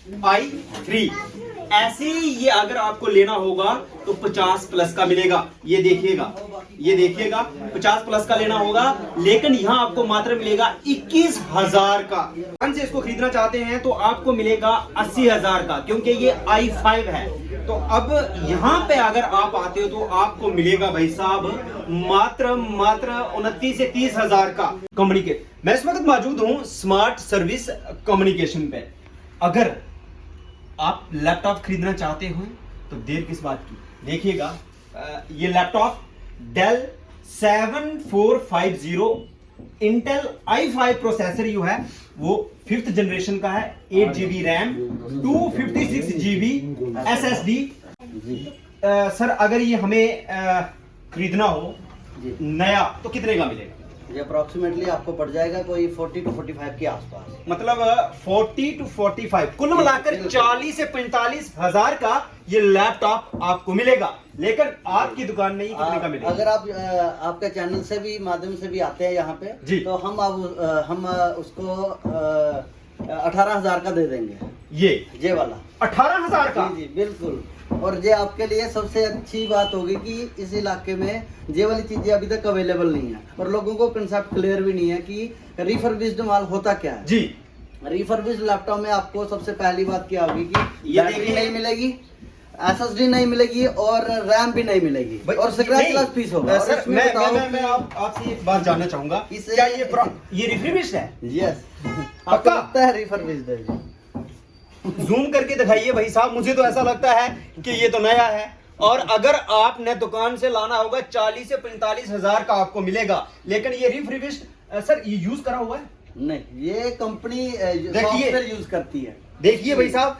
i3। ऐसे ये अगर आपको लेना होगा तो 50 प्लस का मिलेगा। ये देखिएगा 50 प्लस का लेना होगा, लेकिन यहाँ आपको मात्र मिलेगा 21,000 का। से इसको खरीदना चाहते हैं तो आपको मिलेगा 80,000 का, क्योंकि ये i5 है। तो अब यहाँ पे अगर आप आते हो तो आपको मिलेगा भाई साहब मात्र 29 से 30,000 का। कम्युनिकेट, मैं इस वक्त मौजूद हूँ स्मार्ट सर्विस कम्युनिकेशन पे। अगर आप लैपटॉप खरीदना चाहते हो तो देर किस बात की, देखिएगा ये laptop del 7450 Intel i5 processor जो है वो 5th जनरेशन का है, 8GB RAM, 256GB SSD। Sir अगर ये हमें खरीदना हो नया तो कितने का मिलेगा? ये अप्रोक्सीमेटली आपको पड़ जाएगा कोई 40 to 45 के आसपास। मतलब 40 to 45 कुल मिलाकर 40 से 45,000 का ये लैपटॉप आपको मिलेगा। लेकिन आपकी दुकान में ही कितने का मिलेगा? अगर आप आपके चैनल से भी माध्यम से भी आते हैं यहाँ पे जी, तो हम उसको 18,000 का दे देंगे। ये वाला 18,000 का? जी बिल्कुल। और ये आपके लिए सबसे अच्छी बात होगी कि इस इलाके में ये वाली चीजें अभी तक अवेलेबल नहीं है और लोगों को कंसेप्ट क्लियर भी नहीं है कि रिफर्बिश्ड माल होता क्या है। जी, रिफर्बिश्ड लैपटॉप में आपको सबसे पहली बात क्या होगी कि ये बैटरी नहीं मिलेगी, SSD नहीं मिलेगी और रैम भी नहीं मिलेगी और स्क्रैचलेस पीस होगा। सर मैं आपसे एक बात जानना चाहूंगा, क्या ये रिफर्बिश्ड है? यस, पक्का? आपको लगता है रिफर्बिश्ड है? जूम करके दिखाइए भाई साहब, मुझे तो ऐसा लगता है कि ये तो नया है। और अगर आपने दुकान से लाना होगा 40 से 45,000 का आपको मिलेगा, लेकिन ये रिफर्बिश्ड सर ये यूज करा हुआ है? नहीं, ये कंपनी सॉफ्टवेयर यूज करती है। देखिए भाई साहब,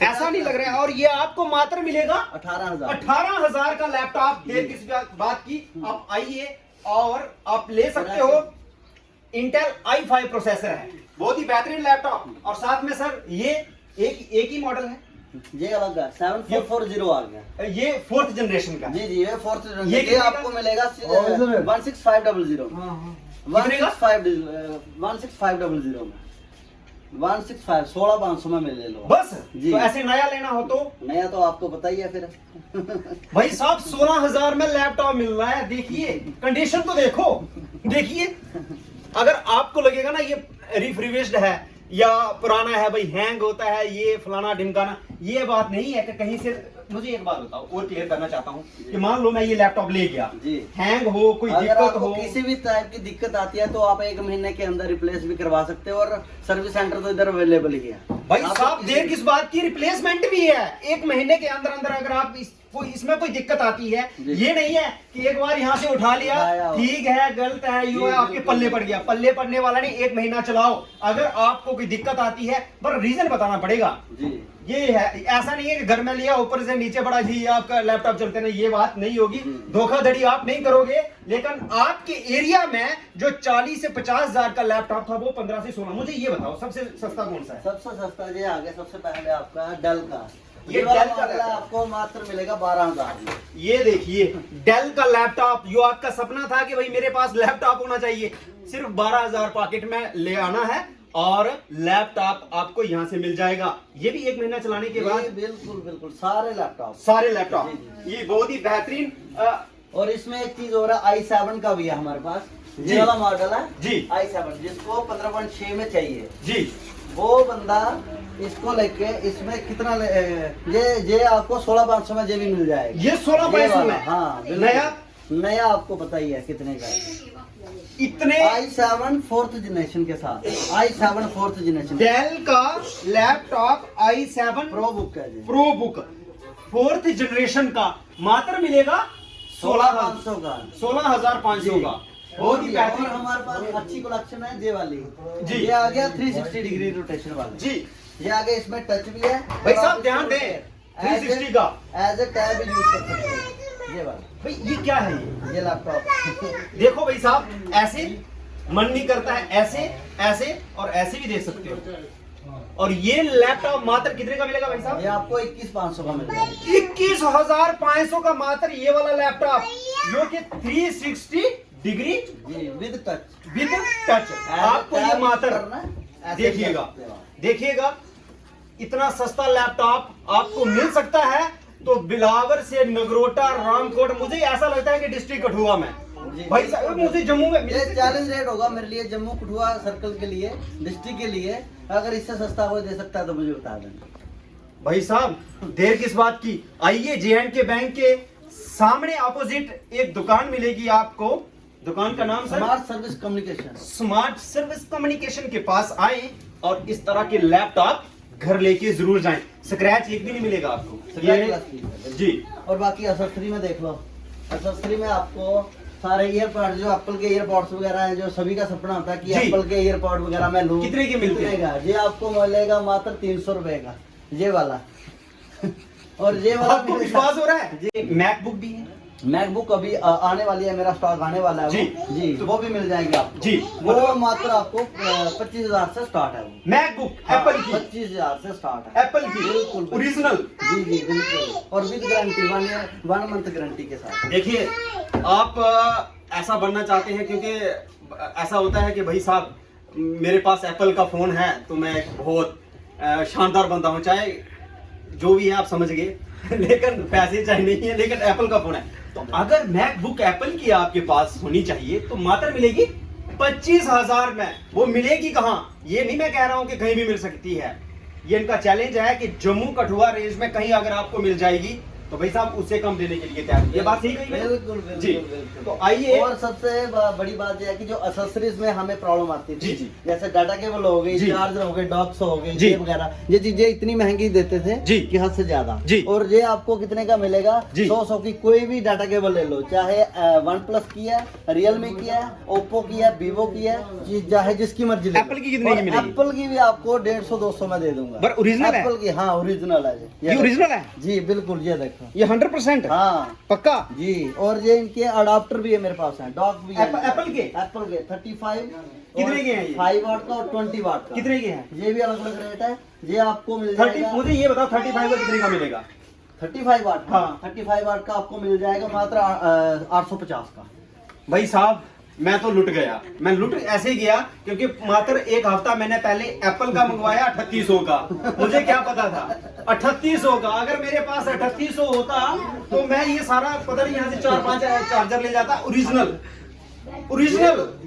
ऐसा नहीं लग रहा है। और ये आपको मात्र मिलेगा 18,000 का लैपटॉप। देर किस बात की, आप आइए और आप ले सकते हो। इंटेल i5 प्रोसेसर है, बहुत ही बेहतरीन लैपटॉप। और साथ में सर ये एक ही मॉडल है, ये अलग है, 7440 आ गया। ये 4th जनरेशन का। जी ये 4th जनरेशन। ये आपको मिलेगा 16500 16500 में 16,500 में ले लो बस जी। तो ऐसे नया लेना हो तो नया तो आपको पता ही है फिर भाई साहब 16,000 में लैपटॉप मिल रहा है। देखिए कंडीशन तो देखो, देखिए अगर आपको लगेगा ना ये रिफर्बिश्ड है या पुराना है, भाई हैंग होता है, ये फलाना ढिमकाना, ये बात नहीं है कि कहीं से। मुझे एक बात बताओ और क्लियर करना चाहता हूँ कि मान लो मैं ये लैपटॉप ले गया, हैंग हो, कोई दिक्कत हो, किसी भी टाइप की दिक्कत आती है तो आप 1 महीने के अंदर रिप्लेस भी करवा सकते हो और सर्विस सेंटर तो इधर अवेलेबल ही है। भाई साहब देर किस बात की, रिप्लेसमेंट भी है 1 महीने के अंदर अंदर। अगर आप इसमें कोई दिक्कत आती है, ये नहीं है कि एक बार यहाँ से उठा लिया ठीक है गलत है ये आपके पल्ले पड़ गया। पल्ले पड़ने वाला नहीं, 1 महीना चलाओ। अगर आपको कोई दिक्कत आती है पर रीजन बताना पड़ेगा जी। ये है, ऐसा नहीं है कि घर में लिया ऊपर से नीचे पड़ा जी आपका लैपटॉप चलते नहीं, ये बात नहीं होगी। धोखाधड़ी आप नहीं करोगे। लेकिन आपके एरिया में जो 40 से 50,000 का लैपटॉप था वो 15 से 16। मुझे ये बताओ सबसे सस्ता कौन सा है? सबसे सस्ता ये आ गया, सबसे पहले आपका डेल का। ये डेल का आपको मात्र मिलेगा 12,000 में। ये देखिए डेल का लैपटॉप, जो आपका सपना था कि भाई मेरे पास लैपटॉप होना चाहिए, सिर्फ 12,000 पॉकेट में ले आना है और लैपटॉप आपको यहाँ से मिल जाएगा। ये भी 1 महीना चलाने के बाद। बिल्कुल बिल्कुल सारे लैपटॉप ये बहुत ही बेहतरीन। और इसमें एक चीज हो रहा है, i7 का भी है हमारे पास। ये वाला मॉडल है जी, i7 जिसको 15.6 में चाहिए जी, वो बंदा इसको लेके इसमें कितना ये आपको 16,500 में ये भी मिल जाएगा। ये 16,500 में? हाँ नया आपको पता ही है कितने का है। इतने i7 4th जनरेशन के साथ, i7 4th जनरेशन डेल का लैपटॉप i7 प्रो बुक है, प्रो बुक 4th जनरेशन का मात्र मिलेगा 16,500 का, 16,500 का। बहुत ही बेहतरीन। हमारे पास अच्छी कलेक्शन है ये वाली जी। ये आ गया 360 डिग्री रोटेशन वाला जी। ये आगे इसमें टच भी है भाई साहब, ध्यान दें 360 का एज ए टैब यूज कर सकते हैं। ये वाला भाई ये क्या है? ये लैपटॉप देखो भाई साहब, ऐसे मन नहीं करता है, ऐसे ऐसे और ऐसे भी देख सकते हो। और ये लैपटॉप मात्र कितने का मिलेगा भाई साहब? ये आपको 21,500 का मिलेगा। 21,500 का मात्र ये वाला लैपटॉप, जो कि 360 डिग्री विद टच आपको ये मात्र देखिएगा। इतना सस्ता लैपटॉप आपको मिल सकता है तो बिलावर से नगरोटा रामकोट, मुझे ऐसा लगता है कि डिस्ट्रिक्ट कठुआ में भाई साहब मुझे जम्मू में ये चैलेंज रेट होगा मेरे लिए, जम्मू कठुआ सर्कल के लिए, डिस्ट्रिक्ट के लिए। अगर इससे सस्ता कोई दे सकता है तो मुझे बता देना। भाई साहब देर किस बात की, आइए J&K बैंक के सामने अपोजिट एक दुकान मिलेगी आपको। दुकान का नाम sir smart service communication. Smart service communication के पास आए और इस तरह के लैपटॉप घर लेके जरूर जाएं। स्क्रैच एक भी नहीं मिलेगा आपको ये जी। और बाकी एक्सेसरी में देख लो, एक्सेसरी में आपको सारे ईयरपॉड, जो एप्पल के ईयरपॉड्स वगैरह हैं, जो सभी का सपना होता है कि एप्पल के ईयरपॉड वगैरह मैं लूं। कितने के मिलते हैं? ये आपको मिलेगा मात्र 300 रुपए का, ये वाला। और ये वाला आपको विश्वास हो रहा है? जी मैकबुक भी है, मैकबुक अभी आने वाली है, मेरा स्टॉक आने वाला है। जी तो वो भी मिल जाएगी आपको जी। वो मात्र आपको 25,000 से स्टार्ट है। वो मैकबुक एप्पल की 25,000 से स्टार्ट है, एप्पल की बिल्कुल ओरिजिनल। जी जी बिल्कुल, और विद गारंटी 1 मंथ गारंटी के साथ। देखिए आप ऐसा बनना चाहते हैं, क्योंकि ऐसा होता है कि भाई साहब मेरे पास एप्पल का फोन है तो मैं बहुत शानदार बंदा हूं, चाहे जो भी है आप समझ गए लेकिन पैसे चाहे नहीं है, लेकिन एप्पल का फोन है। तो अगर मैकबुक एप्पल की आपके पास होनी चाहिए तो मात्र मिलेगी 25,000 में। वो मिलेगी कहाँ, ये नहीं मैं कह रहा हूं कि कहीं भी मिल सकती है, ये इनका चैलेंज है कि जम्मू कठुआ रेंज में कहीं अगर आपको मिल जाएगी तो भाई साहब उससे कम देने के लिए तैयार। ये बात सही कही मैंने? बिल्कुल जी। बिल्कुल। तो आइए, और सबसे बड़ी बात यह है कि जो एक्सेसरीज में हमें प्रॉब्लम आती थी, जी। जैसे डाटा केबल हो गई, जी। चार्जर हो गए, डॉक्स हो गए, जी। ये वगैरह, ये चीजें इतनी महंगी देते थे जी। कि हद से ज्यादा। जी। और ये आपको कितने का मिलेगा? जी। 100 की कोई भी डाटा केबल ले लो, चाहे OnePlus की है, Realme की है, Oppo की है, Vivo की है, चाहे जिसकी मर्जी ले लो। एप्पल की कितने की मिलेगी? एप्पल की भी आपको 150-200 में दे दूंगा। पर ओरिजिनल है? एप्पल की, हाँ ओरिजिनल है ये ओरिजिनल है जी, बिल्कुल। ये देखो, ये 100% हाँ पक्का जी। और ये इनके अडाप्टर भी है मेरे पास है, डॉक भी है। एप्पल के 35 कितने के हैं ये? 5 वाट का और 20 वाट का। कितने के हैं? ये भी अलग अलग रेट है। ये आपको मिल 30, जाएगा मुझे ये बताओ 35 का कितने का मिलेगा? 35 वाट का। हाँ। 35 वाट का आपको मिल जाएगा मात्र 850 का। भाई साहब मैं तो लुट गया, मैं लुट ऐसे ही गया क्योंकि मात्र एक हफ्ता मैंने पहले एप्पल का मंगवाया 3800 का। मुझे क्या पता था 3800 का, अगर मेरे पास 3800 होता तो मैं ये सारा पता नहीं यहाँ से 4-5 चार्जर ले जाता ओरिजिनल।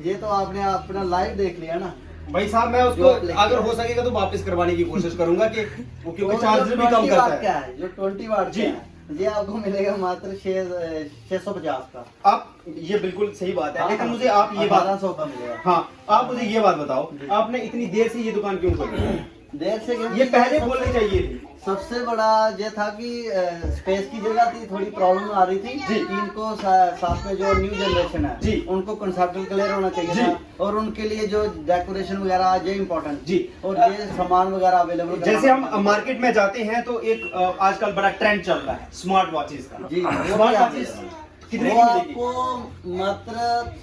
ये तो आपने अपना लाइव देख लिया ना भाई साहब, मैं उसको अगर हो सकेगा तो वापस करवाने की कोशिश करूंगा कि वो क्योंकि चार्जर भी कम करता है। क्या है जो 20 वाट जी। ये आपको मिलेगा मात्र 650 का। आप ये बिल्कुल सही बात है, लेकिन मुझे आप ये बात 1200 का मिलेगा। हाँ आप मुझे ये बात बताओ, आपने इतनी देर से ये दुकान क्यों खोली? देर से क्योंकि ये पहले खोलनी चाहिए थी। सबसे बड़ा ये था कि स्पेस की जगह थी, थोड़ी प्रॉब्लम आ रही थी जी। इनको साथ में जो न्यू जनरेशन है जी। उनको कंसेप्ट क्लियर होना चाहिए जी। था, और उनके लिए जो डेकोरेशन वगैरह ये इम्पोर्टेंट जी। और ये सामान वगैरह अवेलेबल। जैसे हम मार्केट में जाते हैं तो एक आजकल बड़ा ट्रेंड चल रहा है स्मार्ट वॉचेस का। जी, स्मार्ट वॉचेस कितने वो की मिलेगी? आपको मात्र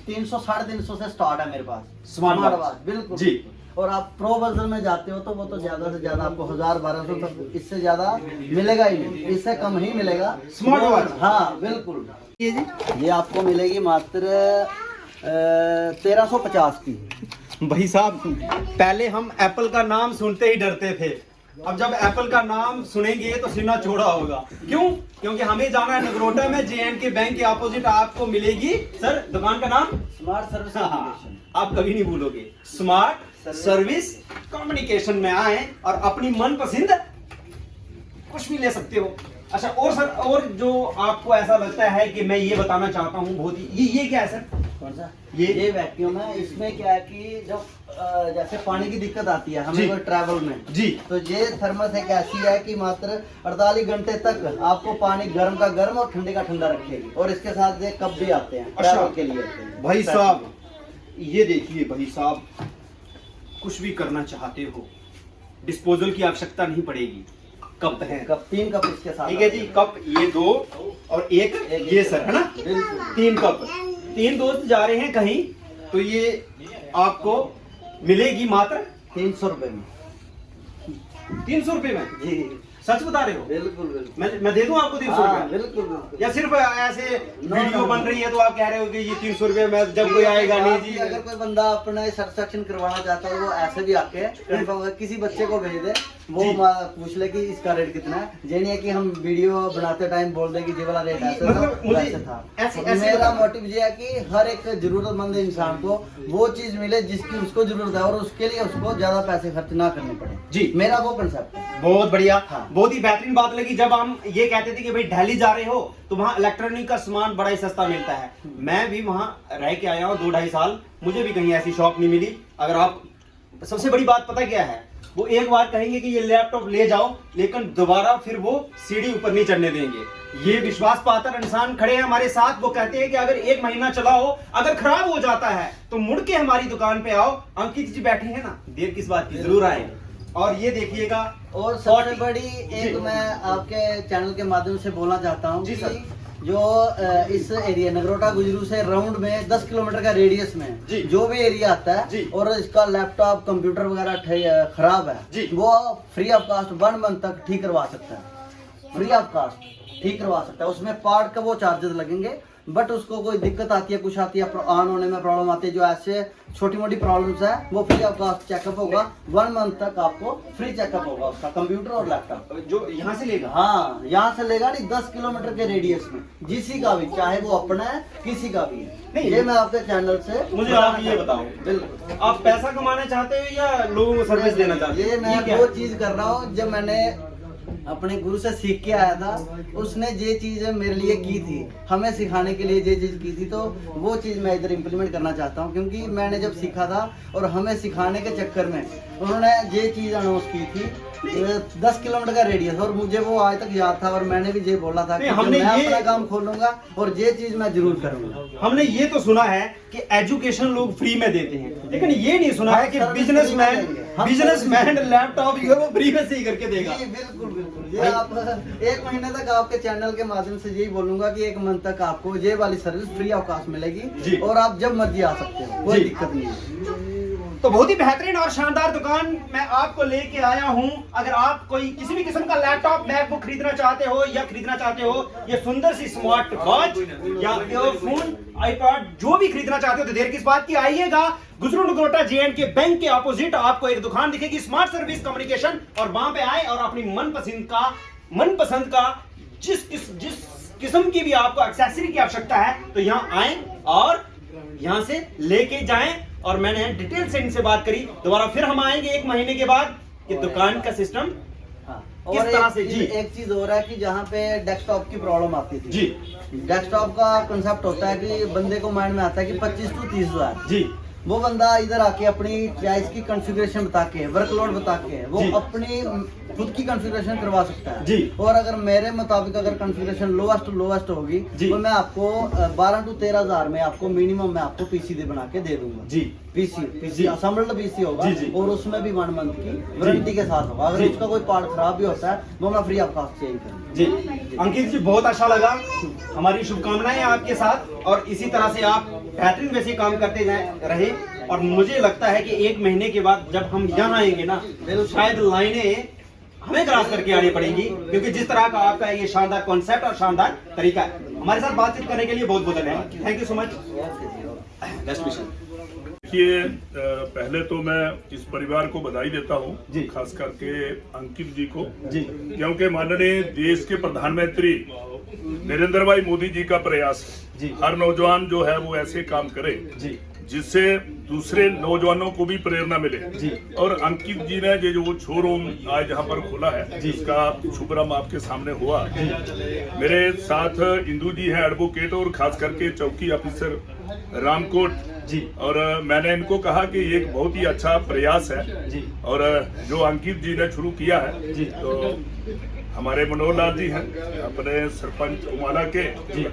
300-350 से स्टार्ट है मेरे पास स्मार्ट वॉच। बिल्कुल जी। और आप प्रो वर्जन में जाते हो तो वो तो ज्यादा से ज्यादा आपको 1000-1200 तक, इससे ज्यादा मिलेगा ही नहीं, इससे कम ही मिलेगा स्मार्ट वॉच। हाँ बिल्कुल। ये आपको मिलेगी मात्र 1350 की। भाई साहब पहले हम एप्पल का नाम सुनते ही डरते थे, अब जब एप्पल का नाम सुनेंगे तो सीना चौड़ा होगा। क्यों? क्योंकि हमें जाना है नगरोटा में, J&K बैंक के ऑपोजिट आपको मिलेगी सर दुकान का नाम स्मार्ट सर्विस हाँ, आप कभी नहीं भूलोगे, स्मार्ट सर्विस कम्युनिकेशन में आए और अपनी मनपसंद कुछ भी ले सकते हो। अच्छा और सर, और जो आपको ऐसा लगता है कि मैं ये बताना चाहता हूँ बहुत ही, ये क्या है सर? कौन सा? ये वैक्यूम है। इसमें क्या है कि जब जैसे पानी की दिक्कत आती है जी। हमें कोई ट्रैवल में जी। तो ये थर्मस एक ऐसी है कि मात्र 48 घंटे तक आपको पानी गर्म का गर्म और ठंडे का ठंडा रखेगी, और इसके साथ ये कप भी आते हैं अच्छा। ट्रैवल के लिए आते हैं। भाई साहब ये देखिए भाई साहब, कुछ भी करना चाहते हो डिस्पोजल की आवश्यकता नहीं पड़ेगी, कप है। कप 3 कप इसके साथ ठीक है जी, कप ये 2 और एक ये सर है ना, बिल्कुल 3 कप। 3 दोस्त जा रहे हैं कहीं तो ये आपको मिलेगी मात्र 300 रुपए में। 300 रुपए में? जी सच बता रहे हो? बिल्कुल बिल्कुल। मैं दे दूं आपको 300 हाँ, रुपए? बिल्कुल बिल्कुल। या सिर्फ ऐसे वीडियो बन रही है तो आप कह रहे हो कि ये 300 रुपए में जब कोई आएगा नहीं जी? अगर कोई बंदा अपना सर्टिफिकेशन करवाना चाहता है वो ऐसे भी आके किसी बच्चे को भेज दे वो पूछ ले कि इसका रेट कितना है। ये नहीं है कि हम वीडियो बनाते टाइम बोल दें कि ये वाला रेट ऐसा मतलब था वैसे था। मेरा मोटिव ये है कि हर एक जरूरतमंद इंसान को वो चीज मिले जिसकी उसको जरूरत है और उसके लिए उसको ज्यादा पैसे खर्च ना करने पड़े जी। मेरा वो कंसेप्ट है। बहुत बढ़िया। हाँ। बहुत ही बेहतरीन बात लगी जब हम ये कहते थे कि भाई दिल्ली जा रहे हो तो वहाँ इलेक्ट्रॉनिक का सामान बड़ा ही सस्ता मिलता है। मैं भी वहाँ रह के आया हूँ 2-2.5 साल, मुझे भी कहीं ऐसी शॉप नहीं मिली। अगर आप, सबसे बड़ी बात पता क्या है, वो एक बार कहेंगे कि ये लैपटॉप ले जाओ, लेकिन दोबारा फिर वो सीढ़ी ऊपर नहीं चढ़ने देंगे। ये विश्वास पात्र इंसान खड़े हैं हमारे साथ, वो कहते हैं कि अगर 1 महीना चलाओ, अगर खराब हो जाता है तो मुड़ के हमारी दुकान पे आओ। अंकित जी बैठे हैं ना, देर किस बात की, जरूर आए। और ये देखिएगा, और सबसे बड़ी एक मैं आपके चैनल के माध्यम से बोलना चाहता हूँ जी सर, जो इस एरिया नगरोटा गुजरू से राउंड में 10 किलोमीटर का रेडियस में जो भी एरिया आता है और इसका लैपटॉप कंप्यूटर वगैरह खराब है, वो फ्री ऑफ कास्ट 1 मंथ तक ठीक करवा सकता है। फ्री ऑफ कास्ट ठीक करवा सकता है। उसमें पार्ट का वो चार्जेस लगेंगे, बट उसको कोई दिक्कत आती है, कुछ आती है, ऑन होने में प्रॉब्लम आती है, जो ऐसे छोटी मोटी प्रॉब्लम्स है, वो फ्री ऑफ कास्ट चेकअप होगा। 1 मंथ तक आपको फ्री चेकअप होगा उसका, कंप्यूटर और लैपटॉप। जो यहाँ से लेगा, हाँ यहाँ से लेगा नहीं, 10 किलोमीटर के रेडियस में, जिसी का भी, चाहे वो अपना है किसी का भी है। नहीं, ये मैं आपके चैनल से, मुझे आप ये बताओ, बिल्कुल आप पैसा कमाना चाहते हो या लोगों को सर्विस देना चाहते हो? ये मैं वो चीज कर रहा हूँ जब मैंने अपने गुरु से सीख के आया था, उसने ये चीज मेरे लिए की थी, हमें सिखाने के लिए ये चीज की थी, तो वो चीज मैं इधर इम्प्लीमेंट करना चाहता हूँ। क्योंकि मैंने जब सीखा था और हमें सिखाने के चक्कर में उन्होंने ये चीज अनाउंस की थी 10 किलोमीटर का रेडियस, और मुझे वो आज तक याद था। और मैंने भी ये बोला था कि मैं अपना काम खोलूंगा और ये चीज मैं जरूर करूंगा। हमने ये तो सुना है कि एजुकेशन लोग फ्री में देते हैं, लेकिन ये नहीं सुना है कि बिजनेसमैन लैपटॉप ये वो फ्री में सही करके देगा। बिल्कुल बिल्कुल। ये आप 1 महीने तक आपके चैनल के माध्यम से यही बोलूंगा कि 1 मंथ तक आपको ये वाली सर्विस फ्री ऑफ कास्ट मिलेगी और आप जब मर्जी आ सकते हो, कोई दिक्कत नहीं है। तो बहुत ही बेहतरीन और शानदार दुकान मैं आपको लेके आया हूं। अगर आप कोई किसी भी किस्म का लैपटॉप, मैकबुक खरीदना चाहते हो या खरीदना चाहते हो ये सुंदर सी स्मार्ट वॉच या ईयरफोन, आईपैड, जो भी खरीदना चाहते हो तो देर किस बात की, आइएगा। गुजरू नगरोटा JNK बैंक के ऑपोजिट आपको एक दुकान दिखेगी, स्मार्ट सर्विस कम्युनिकेशन, और वहां पे आए और अपनी मनपसंद का जिस किस्म की भी आपको एक्सेसरी की आवश्यकता है तो यहाँ आए और यहाँ से लेके जाएं। और मैंने डिटेल से इनसे बात करी, दोबारा फिर हम आएंगे 1 महीने के बाद कि दुकान का सिस्टम किस तरह से। जी एक चीज हो रहा है कि जहाँ पे डेस्कटॉप की प्रॉब्लम आती थी जी, डेस्कटॉप का कंसेप्ट होता है कि बंदे को माइंड में आता है कि 25 से 30 हजार जी, वो बंदा इधर आके अपनी चॉइस की कॉन्फ़िगरेशन बता के, वर्कलोड बता के वो अपनी खुद की कॉन्फ़िगरेशन करवा सकता है जी। और अगर मेरे मुताबिक अगर कॉन्फ़िगरेशन लोएस्ट होगी तो मैं आपको 12 से 13 हजार में आपको मिनिमम मैं आपको पीसी बना के दे दूंगा जी। पीसी असेंबल्ड पीसी होगा और उसमें भी 1 मंथ की वारंटी के साथ होगा। अगर उसका कोई पार्ट खराब भी होता है वो मैं फ्री ऑफ कास्ट चेंज करूंगा जी। अंकित जी बहुत अच्छा लगा, हमारी शुभकामनाएं आपके साथ, और इसी तरह से आप बेहतरीन वैसे काम करते रहे। और मुझे लगता है कि 1 महीने के बाद जब हम यहाँ आएंगे ना, शायद लाइनें हमें क्रॉस करके आनी पड़ेंगी, क्योंकि जिस तरह का आपका ये शानदार कॉन्सेप्ट और शानदार तरीका है। हमारे साथ बातचीत करने के लिए बहुत बहुत धन्यवाद, थैंक यू सो मच। देखिए, पहले तो मैं इस परिवार को बधाई देता हूँ, खास करके अंकित जी को, क्योंकि माननीय देश के प्रधानमंत्री नरेंद्र भाई मोदी जी का प्रयास है हर नौजवान जो है वो ऐसे काम करे जिससे दूसरे नौजवानों को भी प्रेरणा मिले। और अंकित जी ने ये जो शोरूम आज यहाँ पर खोला है जिसका शुभारंभ आपके सामने हुआ, मेरे साथ इंदू जी हैं एडवोकेट और खास करके चौकी ऑफिसर रामकोट जी। और मैंने इनको कहा कि ये एक बहुत ही अच्छा प्रयास है जी। और जो अंकित जी ने शुरू किया है जी, तो हमारे मनोहर लाल जी हैं अपने सरपंच उमाला के जी।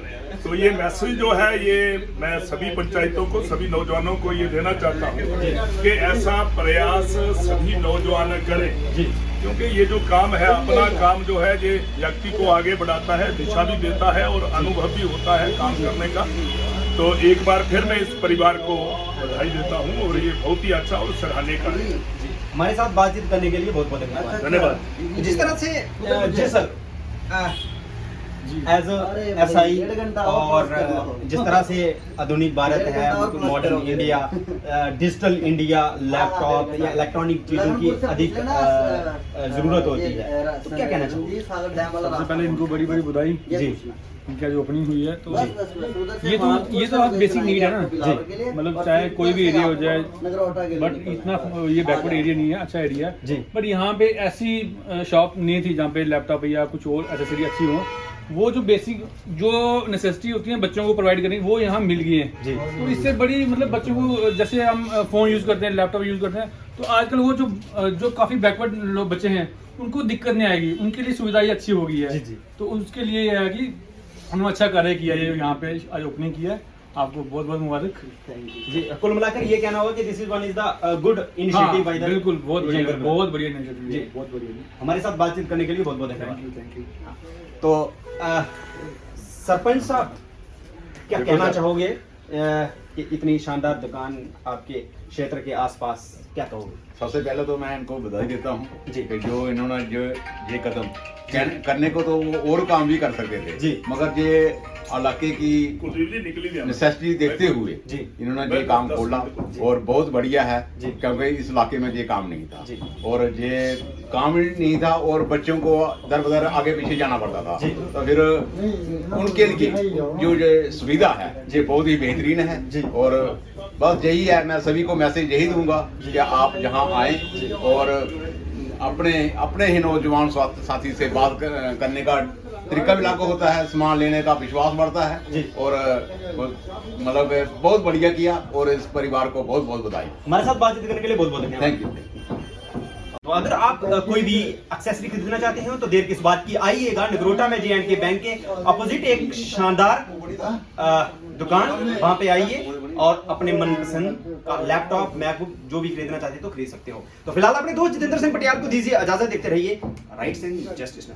तो ये मैसेज जो है ये मैं सभी पंचायतों को, सभी नौजवानों को ये देना चाहता हूँ कि ऐसा प्रयास सभी नौजवान करें जी। क्योंकि ये जो काम है, अपना काम जो है, ये व्यक्ति को आगे बढ़ाता है, दिशा भी देता है और अनुभव भी होता है काम करने का। तो एक बार फिर मैं इस परिवार को बधाई देता हूँ और ये बहुत ही अच्छा और सराहनीय कार्य है। हमारे साथ बातचीत करने के लिए बहुत बहुत धन्यवाद। धन्यवाद। जिस तरह से जी सर, एज अरे एस भाई, आई, 1.5 घंटा और कर लो। जिस तरह से आधुनिक भारत 1.5 है, घंटा और plus मॉडर्न करोगे। इंडिया, डिजिटल इंडिया, लैपटॉप 1.5 या इलेक्ट्रॉनिक चीजों की अधिक जरूरत होती है, तो क्या कहना चाहोगे? सबसे पहले इनको बड़ी बड़ी बधाई जी। इनका जो ओपनिंग हुई है, तो ये ये तो आप बेसिक नीड है ना जी, मतलब चाहे कोई भी एरिया हो जाए, बट इतना ये बैकवर्ड एरिया नहीं है, अच्छा एरिया है जी। बट यहाँ पे ऐसी शॉप नहीं थी जहाँ पे लैपटॉप या कुछ और एसेसरी अच्छी हो, वो जो बेसिक जो नेसेसिटी होती है बच्चों को प्रोवाइड करनी, वो यहाँ मिल गई है जी। तो इससे बड़ी मतलब बच्चों को, जैसे हम फ़ोन यूज़ करते हैं, लैपटॉप यूज़ करते हैं, तो आजकल वो जो काफ़ी बैकवर्ड लोग बच्चे हैं उनको दिक्कत नहीं आएगी, उनके लिए सुविधा ही अच्छी हो गई है। जी, जी। तो उसके लिए ये है कि उन्होंने अच्छा कार्य किया, ये यहाँ पे आज ओपनिंग किया है, आपको बहुत बहुत मुबारक। जी, कुल मिलाकर ये कहना होगा कि this is one is the good initiative by the, बिल्कुल बहुत बढ़िया, Younger Club। बहुत बढ़िया इनिशिएटिव जी। है, बहुत बढ़िया। हमारे साथ बातचीत करने के लिए बहुत बहुत धन्यवाद। Thank you. तो सरपंच साहब, क्या कहना चाहोगे कि इतनी शानदार दुकान आपके क्षेत्र के आसपास, क्या कहोगे? सबसे पहले तो मैं इनको बधाई देता हूँ जी। कि जो इन्होंने जो ये कदम करने को तो वो और काम भी कर सकते थे जी। मगर ये इलाके की कुलदीप जी निकली नहीं नेसेसिटी देखते हुए जी। इन्होंने ये काम खोला जी। और बहुत बढ़िया है जी। क्योंकि इस इलाके में ये काम नहीं था जी। और ये काम ही नहीं था और बच्चों को दर बदर आगे पीछे जाना पड़ता था जी। तो फिर उनके लिए जो ये सुविधा है ये बहुत ही बेहतरीन है जी। और बस यही है, मैं सभी को मैसेज यही दूंगा कि आप यहाँ आए और अपने ही नौजवान साथी से बात करने का तरीका भी लागू होता है, सामान लेने का विश्वास बढ़ता जी। है और मतलब बहुत बढ़िया किया और इस परिवार को बहुत बहुत बधाई। हमारे साथ बातचीत करने के लिए बहुत बहुत धन्यवाद। Thank you. तो अगर आप कोई भी एक्सेसरी खरीदना चाहते हैं तो देर किस बात की, आइएगा नगरोटा में J&K बैंक के अपोजिट एक शानदार दुकान, वहां पे आइए और अपने मनपसंद का लैपटॉप, मैकबुक जो भी खरीदना चाहते हैं तो खरीद सकते हो। तो फिलहाल अपने दोस्त जितेंद्र सिंह पटियाल को दीजिए इजाजत, देखते रहिए राइट से जस्टिस।